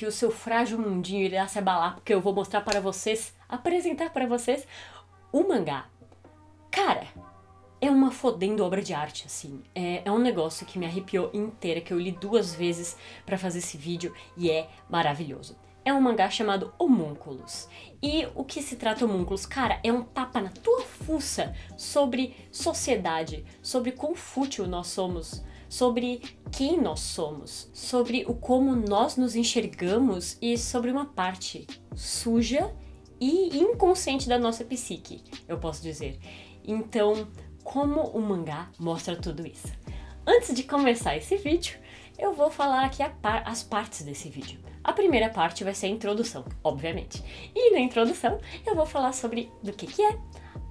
o seu frágil mundinho irá se abalar, porque eu vou mostrar para vocês, apresentar para vocês o mangá. Cara, é uma fodendo obra de arte, assim. É um negócio que me arrepiou inteira, que eu li 2 vezes pra fazer esse vídeo e é maravilhoso. É um mangá chamado Homúnculos. E o que se trata Homúnculos? Cara, é um tapa na tua fuça sobre sociedade, sobre quão fútil nós somos, sobre quem nós somos, sobre o como nós nos enxergamos e sobre uma parte suja e inconsciente da nossa psique, eu posso dizer. Então, como o mangá mostra tudo isso? Antes de começar esse vídeo, eu vou falar aqui as partes desse vídeo. A primeira parte vai ser a introdução, obviamente. E na introdução eu vou falar sobre do que é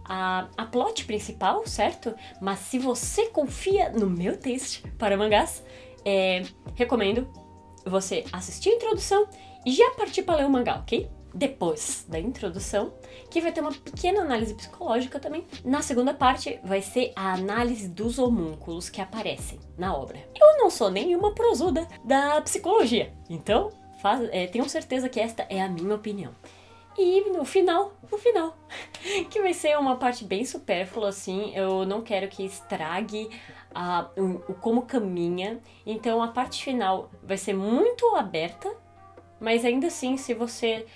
a plot principal, certo? Mas se você confia no meu taste para mangás, recomendo você assistir a introdução e já partir para ler o mangá, ok? Depois da introdução, que vai ter uma pequena análise psicológica também. Na segunda parte vai ser a análise dos homúnculos que aparecem na obra. Eu não sou nenhuma prosuda da psicologia, então tenho certeza que esta é a minha opinião. E no final, que vai ser uma parte bem supérflua, assim, eu não quero que estrague o como caminha, então a parte final vai ser muito aberta, mas ainda assim, se você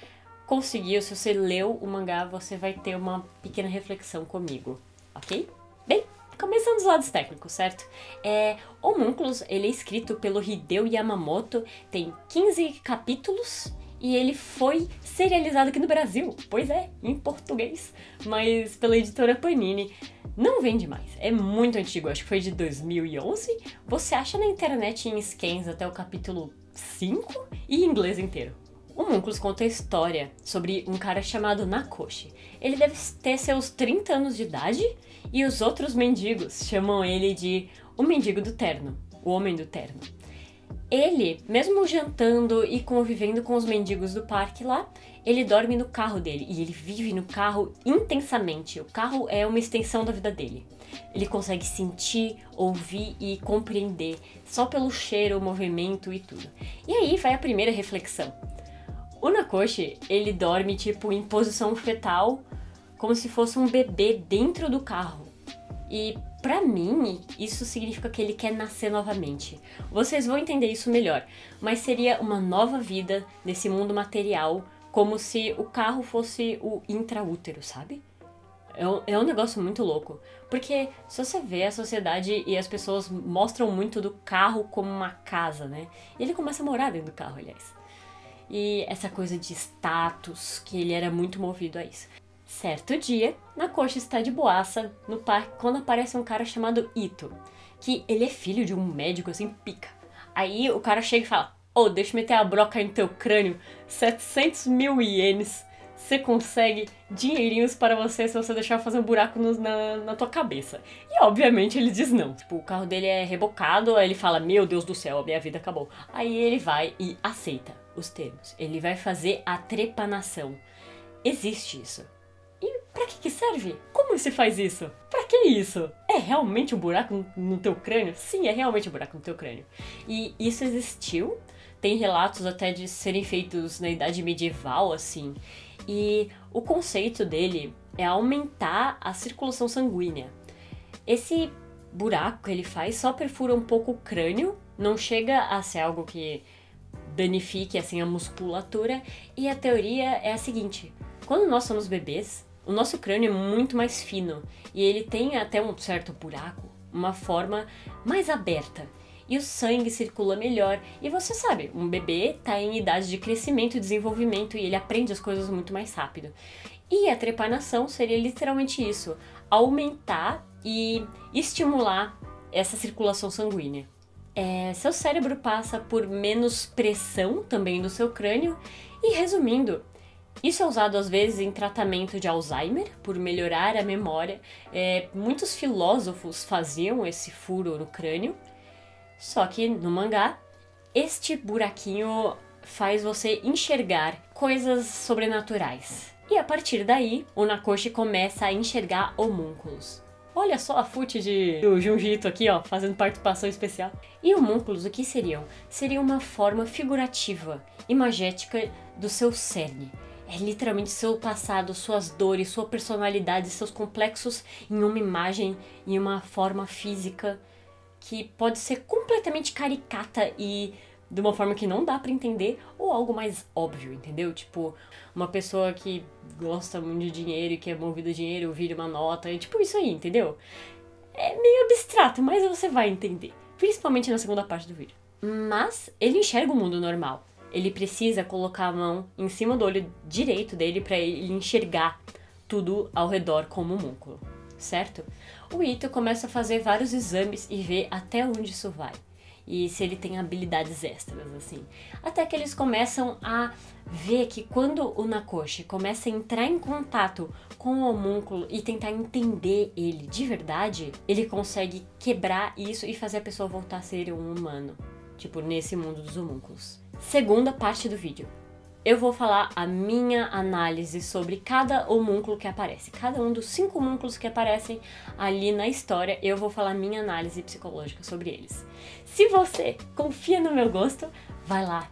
conseguiu, se você leu o mangá, você vai ter uma pequena reflexão comigo, ok? Bem, começando dos lados técnicos, certo? Homúnculos, ele é escrito pelo Hideo Yamamoto, tem 15 capítulos e ele foi serializado aqui no Brasil, pois é, em português, mas pela editora Panini. Não vende mais, é muito antigo, acho que foi de 2011. Você acha na internet em scans até o capítulo 5 e em inglês inteiro. Homúnculos conta a história sobre um cara chamado Nakoshi. Ele deve ter seus 30 anos de idade e os outros mendigos chamam ele de o mendigo do terno, o homem do terno. Ele, mesmo jantando e convivendo com os mendigos do parque lá, ele dorme no carro dele e ele vive no carro intensamente. O carro é uma extensão da vida dele. Ele consegue sentir, ouvir e compreender só pelo cheiro, o movimento e tudo. E aí vai a primeira reflexão. O Nakoshi, ele dorme tipo em posição fetal, como se fosse um bebê dentro do carro. E pra mim, isso significa que ele quer nascer novamente. Vocês vão entender isso melhor, mas seria uma nova vida nesse mundo material, como se o carro fosse o intraútero, sabe? É um negócio muito louco, porque se você vê a sociedade e as pessoas mostram muito do carro como uma casa, né? E ele começa a morar dentro do carro, aliás. E essa coisa de status, que ele era muito movido a isso. Certo dia, Nakoshi está de boaça no parque quando aparece um cara chamado Ito, que ele é filho de um médico assim, pica. Aí o cara chega e fala, deixa eu meter a broca no teu crânio, 700 mil ienes, você consegue dinheirinhos para você se você deixar eu fazer um buraco na tua cabeça. E obviamente ele diz não. Tipo, o carro dele é rebocado, aí ele fala, meu Deus do céu, a minha vida acabou. Aí ele vai e aceita os termos. Ele vai fazer a trepanação. Existe isso. E pra que serve? Como se faz isso? Pra que isso? É realmente um buraco no teu crânio? Sim, é realmente um buraco no teu crânio. E isso existiu. Tem relatos até de serem feitos na idade medieval, assim. E o conceito dele é aumentar a circulação sanguínea. Esse buraco que ele faz só perfura um pouco o crânio, não chega a ser algo que danifique assim a musculatura. E a teoria é a seguinte: quando nós somos bebês, o nosso crânio é muito mais fino e ele tem até um certo buraco, uma forma mais aberta. E o sangue circula melhor. E você sabe, um bebê está em idade de crescimento e desenvolvimento e ele aprende as coisas muito mais rápido. E a trepanação seria literalmente isso, aumentar e estimular essa circulação sanguínea. Seu cérebro passa por menos pressão também no seu crânio. E resumindo, isso é usado às vezes em tratamento de Alzheimer, por melhorar a memória. Muitos filósofos faziam esse furo no crânio. Só que no mangá, este buraquinho faz você enxergar coisas sobrenaturais. E a partir daí, o Nakoshi começa a enxergar homúnculos. Olha só a fute do Junjito aqui, ó, fazendo participação especial. E homúnculos, o que seriam? Seria uma forma figurativa, imagética do seu cerne. É literalmente seu passado, suas dores, sua personalidade, seus complexos em uma imagem, em uma forma física que pode ser completamente caricata e de uma forma que não dá pra entender, ou algo mais óbvio, entendeu? Tipo, uma pessoa que gosta muito de dinheiro e que é movida a dinheiro, vira uma nota, é tipo isso aí, entendeu? É meio abstrato, mas você vai entender, principalmente na segunda parte do vídeo. Mas ele enxerga o mundo normal. Ele precisa colocar a mão em cima do olho direito dele pra ele enxergar tudo ao redor como homúnculo, certo? O Ito começa a fazer vários exames e ver até onde isso vai. E se ele tem habilidades extras, assim. Até que eles começam a ver que quando o Nakoshi começa a entrar em contato com o homúnculo e tentar entender ele de verdade, ele consegue quebrar isso e fazer a pessoa voltar a ser um humano. Tipo, nesse mundo dos homúnculos. Segunda parte do vídeo. Eu vou falar a minha análise sobre cada homúnculo que aparece. Cada um dos 5 homúnculos que aparecem ali na história, eu vou falar minha análise psicológica sobre eles. Se você confia no meu gosto, vai lá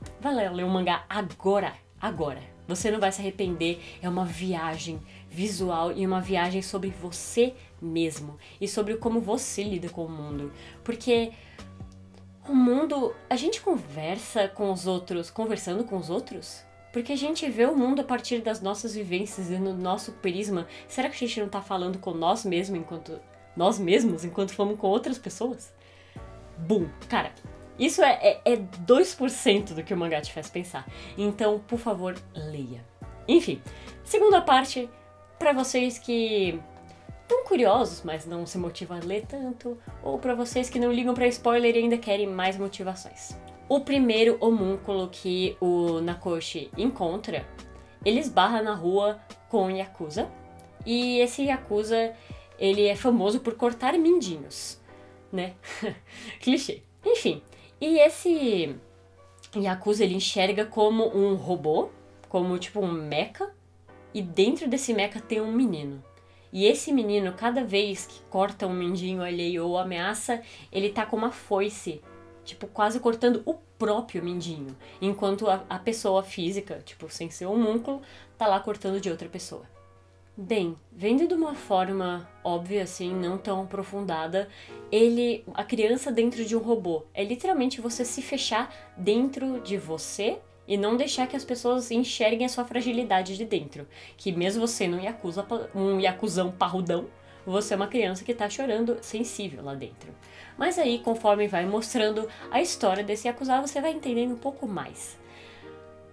ler o mangá agora. Você não vai se arrepender, é uma viagem visual e uma viagem sobre você mesmo e sobre como você lida com o mundo. Porque o mundo, a gente conversando com os outros, porque a gente vê o mundo a partir das nossas vivências e no nosso prisma. Será que a gente não tá falando com nós mesmos enquanto fomos com outras pessoas? Bum! Cara, isso é 2% do que o mangá te faz pensar. Então, por favor, leia. Enfim, segunda parte, pra vocês que estão curiosos, mas não se motivam a ler tanto, ou pra vocês que não ligam pra spoiler e ainda querem mais motivações. O primeiro homúnculo que o Nakoshi encontra, ele esbarra na rua com um Yakuza. E esse Yakuza, ele é famoso por cortar mindinhos, né? Clichê. Enfim, e esse Yakuza, ele enxerga como um robô, como tipo um mecha. E dentro desse mecha tem um menino. E esse menino, cada vez que corta um mindinho alheio ou ameaça, ele tá com uma foice, tipo, quase cortando o próprio mindinho. Enquanto a pessoa física, tipo, sem ser homúnculo, tá lá cortando de outra pessoa. Bem, vendo de uma forma óbvia, assim, não tão aprofundada, a criança dentro de um robô, é literalmente você se fechar dentro de você e não deixar que as pessoas enxerguem a sua fragilidade de dentro. Que mesmo você não um yakuzão parrudão, você é uma criança que tá chorando sensível lá dentro. Mas aí, conforme vai mostrando a história desse Yakuza, você vai entendendo um pouco mais.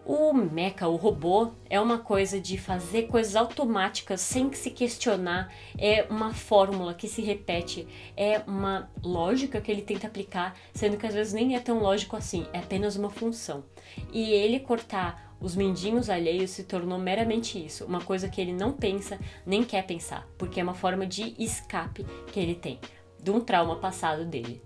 O mecha, o robô, é uma coisa de fazer coisas automáticas sem se questionar, é uma fórmula que se repete, é uma lógica que ele tenta aplicar, sendo que às vezes nem é tão lógico assim, é apenas uma função. E ele cortar os mindinhos alheios se tornou meramente isso, uma coisa que ele não pensa nem quer pensar, porque é uma forma de escape que ele tem, de um trauma passado dele.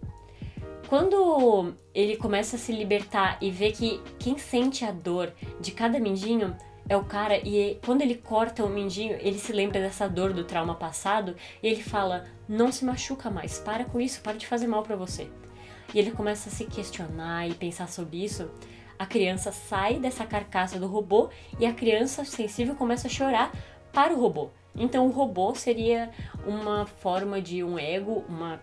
Quando ele começa a se libertar e vê que quem sente a dor de cada mindinho é o cara, e quando ele corta o mindinho, ele se lembra dessa dor do trauma passado, e ele fala, não se machuca mais, para com isso, para de fazer mal pra você. E ele começa a se questionar e pensar sobre isso. A criança sai dessa carcaça do robô e a criança sensível começa a chorar para o robô. Então o robô seria uma forma de um ego, uma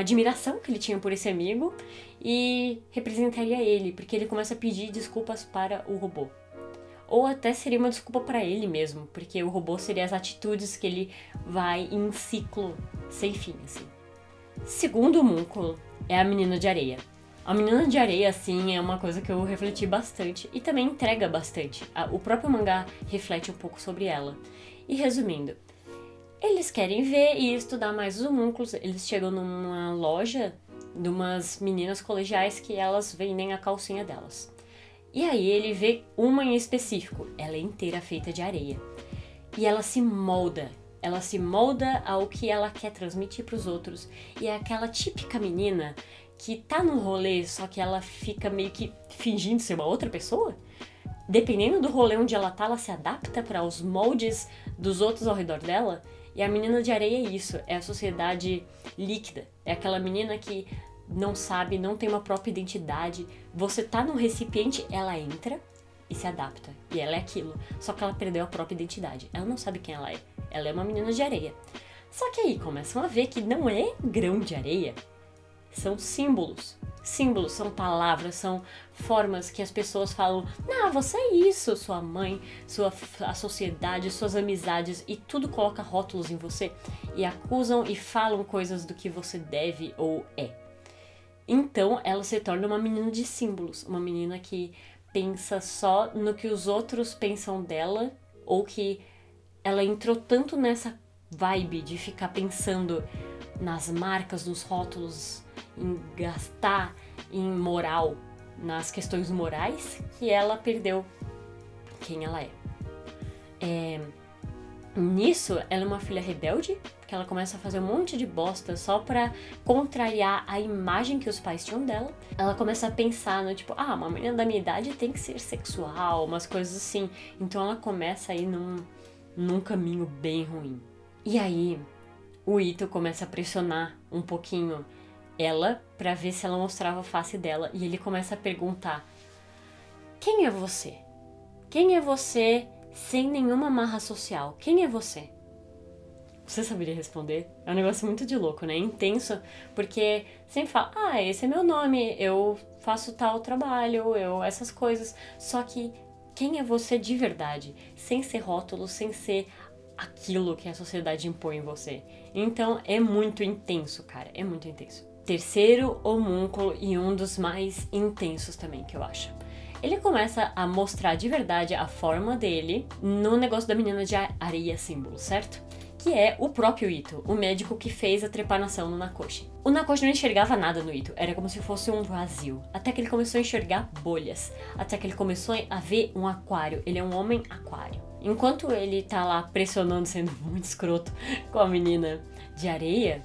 admiração que ele tinha por esse amigo e representaria ele, porque ele começa a pedir desculpas para o robô. Ou até seria uma desculpa para ele mesmo, porque o robô seria as atitudes que ele vai em ciclo sem fim, assim. Segundo homúnculo é a menina de areia. A menina de areia, assim, é uma coisa que eu refleti bastante e também entrega bastante. O próprio mangá reflete um pouco sobre ela. E resumindo, eles querem ver e estudar mais os homúnculos. Eles chegam numa loja de umas meninas colegiais que elas vendem a calcinha delas. E aí ele vê uma em específico, ela é inteira feita de areia. E ela se molda ao que ela quer transmitir para os outros. E é aquela típica menina que tá num rolê, só que ela fica meio que fingindo ser uma outra pessoa. Dependendo do rolê onde ela tá, ela se adapta para os moldes dos outros ao redor dela. E a menina de areia é isso, é a sociedade líquida. É aquela menina que não sabe, não tem uma própria identidade. Você tá num recipiente, ela entra e se adapta. E ela é aquilo. Só que ela perdeu a própria identidade. Ela não sabe quem ela é. Ela é uma menina de areia. Só que aí começam a ver que não é grão de areia. São símbolos. Símbolos são palavras, são formas que as pessoas falam: "Ah, você é isso", sua mãe, a sociedade, suas amizades, e tudo coloca rótulos em você e acusam e falam coisas do que você deve ou é. Então ela se torna uma menina de símbolos, uma menina que pensa só no que os outros pensam dela, ou que ela entrou tanto nessa vibe de ficar pensando nas marcas, nos rótulos, em gastar em moral, nas questões morais, que ela perdeu quem ela é. Nisso, ela é uma filha rebelde, porque ela começa a fazer um monte de bosta só pra contrariar a imagem que os pais tinham dela. Ela começa a pensar no tipo, uma menina da minha idade tem que ser sexual, umas coisas assim. Então ela começa a ir num caminho bem ruim. E aí, o Ito começa a pressionar um pouquinho ela pra ver se ela mostrava a face dela. E ele começa a perguntar: quem é você? Quem é você sem nenhuma amarra social? Quem é você? Você saberia responder? É um negócio muito de louco, né? Intenso, porque sempre fala: esse é meu nome, eu faço tal trabalho, essas coisas. Só que quem é você de verdade? Sem ser rótulo, sem ser aquilo que a sociedade impõe em você. Então é muito intenso, cara, é muito intenso. Terceiro homúnculo, e um dos mais intensos também, que eu acho. Ele começa a mostrar de verdade a forma dele no negócio da menina de areia símbolo, certo? Que é o próprio Ito, o médico que fez a trepanação no Nakoshi. O Nakoshi não enxergava nada no Ito, era como se fosse um vazio. Até que ele começou a enxergar bolhas, até que ele começou a ver um aquário. Ele é um homem aquário. Enquanto ele tá lá pressionando, sendo muito escroto com a menina de areia,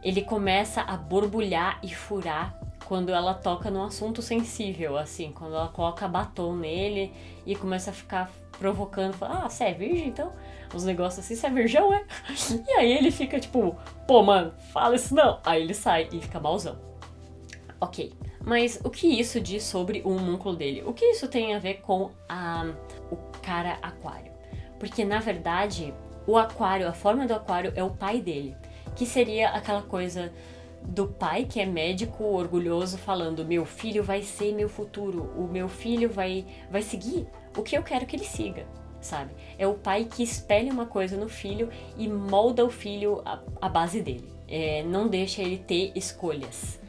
ele começa a borbulhar e furar quando ela toca num assunto sensível, assim, quando ela coloca batom nele e começa a ficar provocando, fala: você é virgem, então? Uns negócios assim, você é virgão, é? E aí ele fica tipo, pô, mano, fala isso não. Aí ele sai e fica malzão. Ok, mas o que isso diz sobre o homúnculo dele? O que isso tem a ver com o cara aquário? Porque, na verdade, o aquário, a forma do aquário é o pai dele, que seria aquela coisa do pai que é médico orgulhoso falando: meu filho vai ser meu futuro, o meu filho vai seguir o que eu quero que ele siga, sabe? É o pai que espelha uma coisa no filho e molda o filho à base dele, não deixa ele ter escolhas.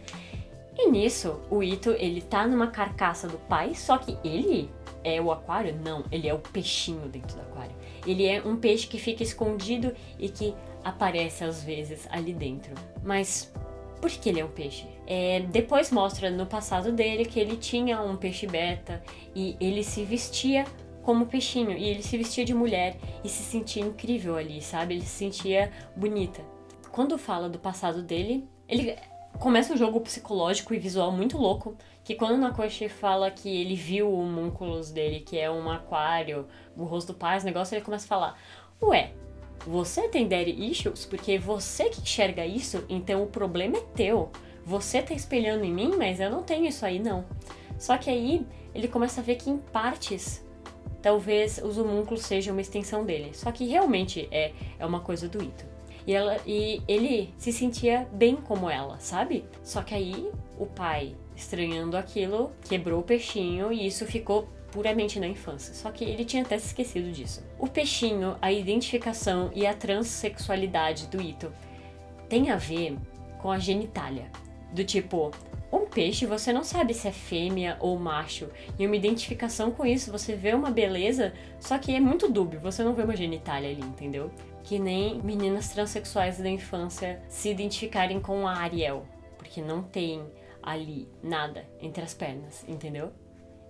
E nisso, o Ito, ele tá numa carcaça do pai, só que ele é o aquário? Não, ele é o peixinho dentro do aquário. Ele é um peixe que fica escondido e que aparece às vezes ali dentro. Mas por que ele é um peixe? Depois mostra no passado dele que ele tinha um peixe beta e ele se vestia como peixinho, e ele se vestia de mulher e se sentia incrível ali, sabe? Ele se sentia bonita. Quando fala do passado dele, ele começa um jogo psicológico e visual muito louco, que quando o Nakoshi fala que ele viu o homúnculos dele, que é um aquário, o rosto do pai, os negócios, ele começa a falar: ué, você tem daddy issues? Porque você que enxerga isso, então o problema é teu. Você tá espelhando em mim, mas eu não tenho isso aí, não. Só que aí ele começa a ver que em partes, talvez os homúnculos sejam uma extensão dele. Só que realmente é uma coisa do Ito. E ele se sentia bem como ela, sabe? Só que aí o pai, estranhando aquilo, quebrou o peixinho e isso ficou puramente na infância. Só que ele tinha até se esquecido disso. O peixinho, a identificação e a transexualidade do Ito tem a ver com a genitália. Do tipo, um peixe você não sabe se é fêmea ou macho. E uma identificação com isso, você vê uma beleza, só que é muito dúbio, você não vê uma genitália ali, entendeu? Que nem meninas transexuais da infância se identificarem com a Ariel, porque não tem ali nada entre as pernas, entendeu?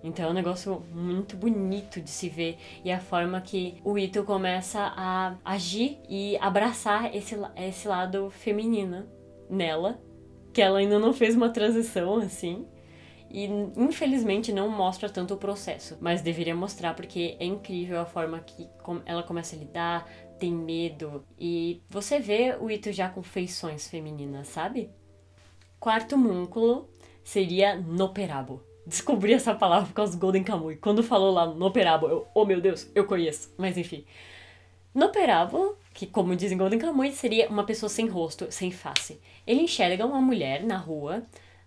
Então é um negócio muito bonito de se ver, e a forma que o Ito começa a agir e abraçar esse lado feminino nela, que ela ainda não fez uma transição assim, e infelizmente não mostra tanto o processo, mas deveria mostrar porque é incrível a forma que ela começa a lidar, tem medo, e você vê o Ito já com feições femininas, sabe? Quarto múnculo seria Noperabo. Descobri essa palavra por causa do Golden Kamuy. Quando falou lá Noperabo, eu, oh meu Deus, eu conheço. Mas enfim. Noperabo, que como dizem Golden Kamuy, seria uma pessoa sem rosto, sem face. Ele enxerga uma mulher na rua,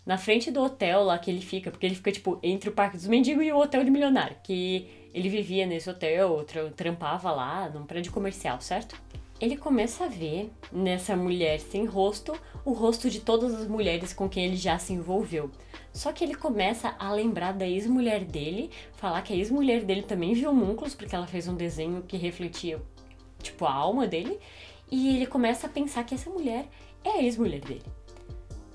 na frente do hotel lá que ele fica, porque ele fica, tipo, entre o Parque dos Mendigos e o Hotel de Milionário, que ele vivia nesse hotel, trampava lá, num prédio comercial, certo? Ele começa a ver nessa mulher sem rosto o rosto de todas as mulheres com quem ele já se envolveu. Só que ele começa a lembrar da ex-mulher dele, falar que a ex-mulher dele também viu homúnculos, porque ela fez um desenho que refletia, tipo, a alma dele, e ele começa a pensar que essa mulher é a ex-mulher dele.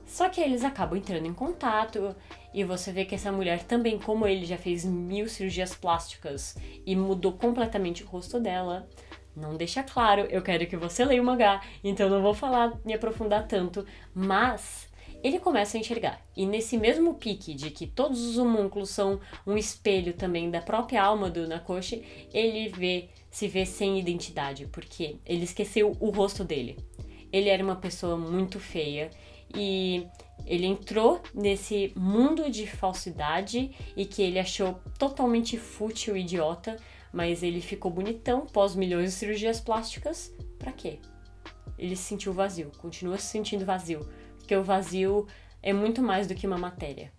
Só que eles acabam entrando em contato, e você vê que essa mulher também, como ele, já fez 1000 cirurgias plásticas e mudou completamente o rosto dela. Não deixa claro, eu quero que você leia o mangá, então não vou me aprofundar tanto, mas ele começa a enxergar. E nesse mesmo pique de que todos os homúnculos são um espelho também da própria alma do Nakoshi, ele se vê sem identidade, porque ele esqueceu o rosto dele. Ele era uma pessoa muito feia e ele entrou nesse mundo de falsidade e que ele achou totalmente fútil e idiota, mas ele ficou bonitão pós milhões de cirurgias plásticas. Pra quê? Ele se sentiu vazio, continua se sentindo vazio, porque o vazio é muito mais do que uma matéria.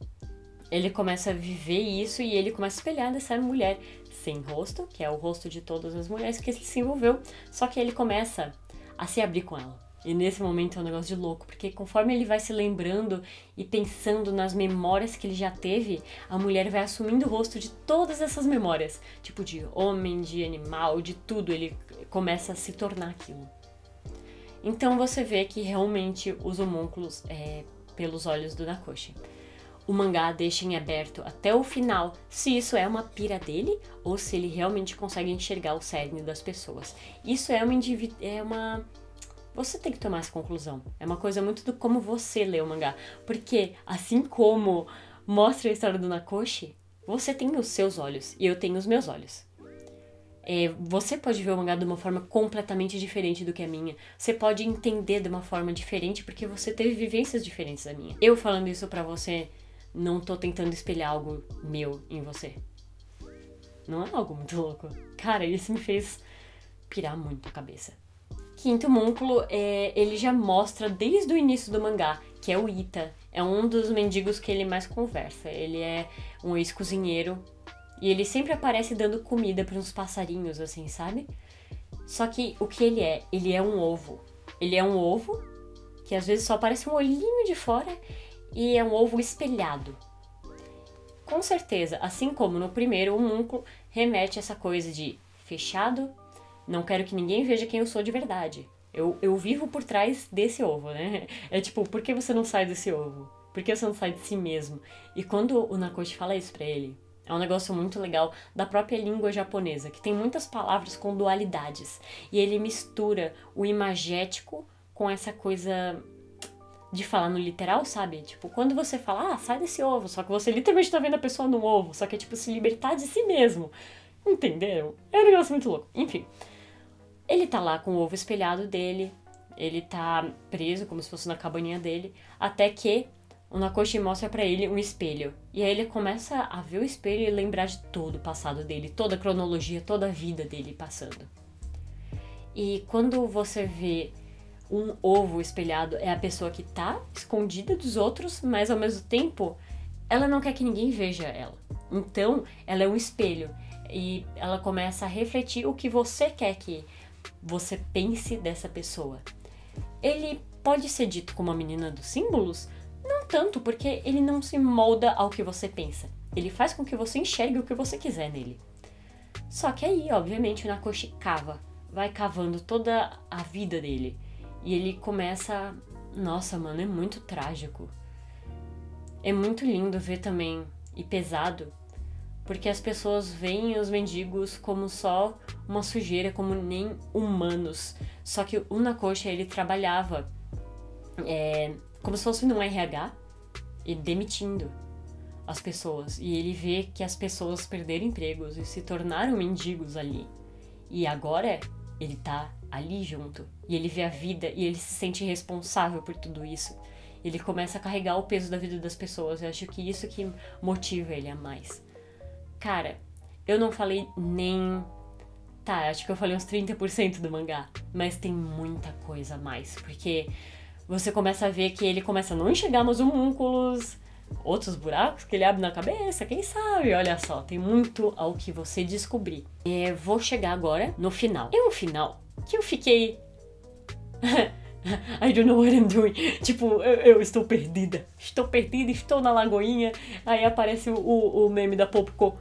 Ele começa a viver isso e ele começa a espelhar dessa mulher sem rosto, que é o rosto de todas as mulheres que ele se envolveu, só que ele começa a se abrir com ela. E nesse momento é um negócio de louco, porque conforme ele vai se lembrando e pensando nas memórias que ele já teve, a mulher vai assumindo o rosto de todas essas memórias. Tipo, de homem, de animal, de tudo, ele começa a se tornar aquilo. Então você vê que realmente os homúnculos é pelos olhos do Nakoshi. O mangá deixa em aberto até o final se isso é uma pira dele ou se ele realmente consegue enxergar o cerne das pessoas. Isso é uma... Você tem que tomar essa conclusão. É uma coisa muito do como você lê o mangá. Porque, assim como mostra a história do Nakoshi, você tem os seus olhos e eu tenho os meus olhos. Você pode ver o mangá de uma forma completamente diferente do que a minha. Você pode entender de uma forma diferente porque você teve vivências diferentes da minha. Eu falando isso pra você, não tô tentando espelhar algo meu em você. Não é algo muito louco. Cara, isso me fez pirar muito a cabeça. Quinto homúnculo, ele já mostra desde o início do mangá, que é o Ita. É um dos mendigos que ele mais conversa. Ele é um ex-cozinheiro e ele sempre aparece dando comida para uns passarinhos, assim, sabe? Só que o que ele é? Ele é um ovo. Ele é um ovo que às vezes só aparece um olhinho de fora e é um ovo espelhado. Com certeza, assim como no primeiro, o homúnculo remete a essa coisa de fechado. Não quero que ninguém veja quem eu sou de verdade. Eu vivo por trás desse ovo, né? É tipo, por que você não sai desse ovo? Por que você não sai de si mesmo? E quando o Nakoshi fala isso pra ele, é um negócio muito legal da própria língua japonesa, que tem muitas palavras com dualidades. E ele mistura o imagético com essa coisa de falar no literal, sabe? Tipo, quando você fala, sai desse ovo, só que você literalmente tá vendo a pessoa no ovo, só que é tipo se libertar de si mesmo. Entenderam? É um negócio muito louco. Enfim. Ele tá lá com o ovo espelhado dele, ele tá preso como se fosse na cabaninha dele, até que o Nakoshi mostra pra ele um espelho. E aí ele começa a ver o espelho e lembrar de todo o passado dele, toda a cronologia, toda a vida dele passando. E quando você vê um ovo espelhado, é a pessoa que tá escondida dos outros, mas ao mesmo tempo ela não quer que ninguém veja ela. Então ela é um espelho e ela começa a refletir o que você quer que você pense dessa pessoa. Ele pode ser dito como a menina dos símbolos? Não tanto, porque ele não se molda ao que você pensa. Ele faz com que você enxergue o que você quiser nele. Só que aí, obviamente, o Nakoshi vai cavando toda a vida dele. E ele começa... Nossa, mano, é muito trágico. É muito lindo ver também, e pesado, porque as pessoas veem os mendigos como só uma sujeira, como nem humanos. Só que o Nakoshi, ele trabalhava como se fosse num RH e demitindo as pessoas. E ele vê que as pessoas perderam empregos e se tornaram mendigos ali. E agora ele tá ali junto. E ele vê a vida e ele se sente responsável por tudo isso. Ele começa a carregar o peso da vida das pessoas. Eu acho que isso que motiva ele a mais. Cara, eu não falei nem... Tá, acho que eu falei uns 30% do mangá. Mas tem muita coisa a mais. Porque você começa a ver que ele começa a não enxergar mais homúnculos, outros buracos que ele abre na cabeça, quem sabe? Olha só, tem muito ao que você descobrir. Vou chegar agora no final. É um final que eu fiquei... I don't know what I'm doing. Tipo, eu estou perdida. Estou perdida, estou na lagoinha. Aí aparece o meme da Popco.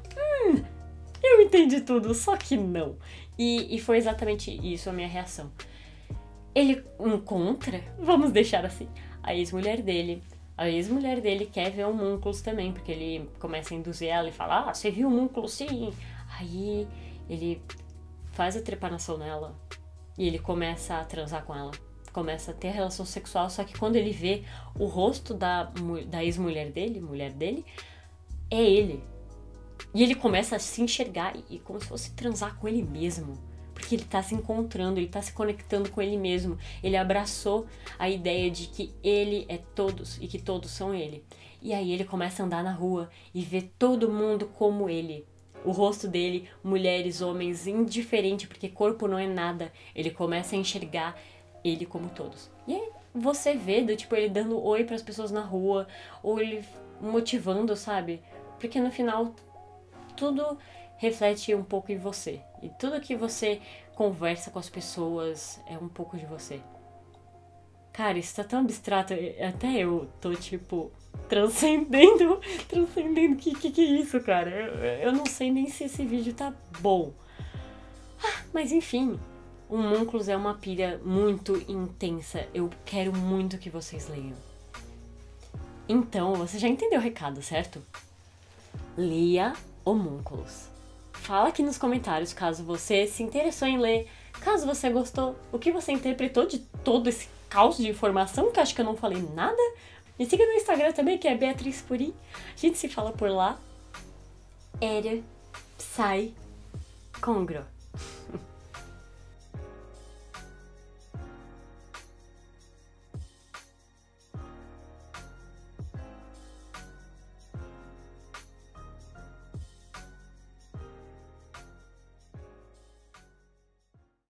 Eu entendi tudo, só que não. E foi exatamente isso a minha reação. Ele encontra, vamos deixar assim, a ex-mulher dele. A ex-mulher dele quer ver homúnculos também, porque ele começa a induzir ela e fala: ah, você viu o homúnculo? Sim. Aí ele faz a trepanação nela e ele começa a transar com ela. Começa a ter relação sexual, só que quando ele vê o rosto da ex-mulher dele, mulher dele, é ele. E ele começa a se enxergar e como se fosse transar com ele mesmo. Porque ele tá se encontrando, ele tá se conectando com ele mesmo. Ele abraçou a ideia de que ele é todos e que todos são ele. E aí ele começa a andar na rua e ver todo mundo como ele. O rosto dele, mulheres, homens, indiferente, porque corpo não é nada. Ele começa a enxergar ele como todos. E aí você vê, tipo, ele dando oi pras pessoas na rua, ou ele motivando, sabe? Porque no final tudo reflete um pouco em você. E tudo que você conversa com as pessoas é um pouco de você. Cara, isso tá tão abstrato, até eu tô, tipo, transcendendo. Que é isso, cara? Eu não sei nem se esse vídeo tá bom. Mas enfim, o Homúnculos é uma pilha muito intensa. Eu quero muito que vocês leiam. Então, você já entendeu o recado, certo? Leia Homúnculos. Fala aqui nos comentários caso você se interessou em ler, caso você gostou, o que você interpretou de todo esse caos de informação, que acho que eu não falei nada. Me siga no Instagram também, que é Beatriz Puri. A gente se fala por lá. Era Psy Congro.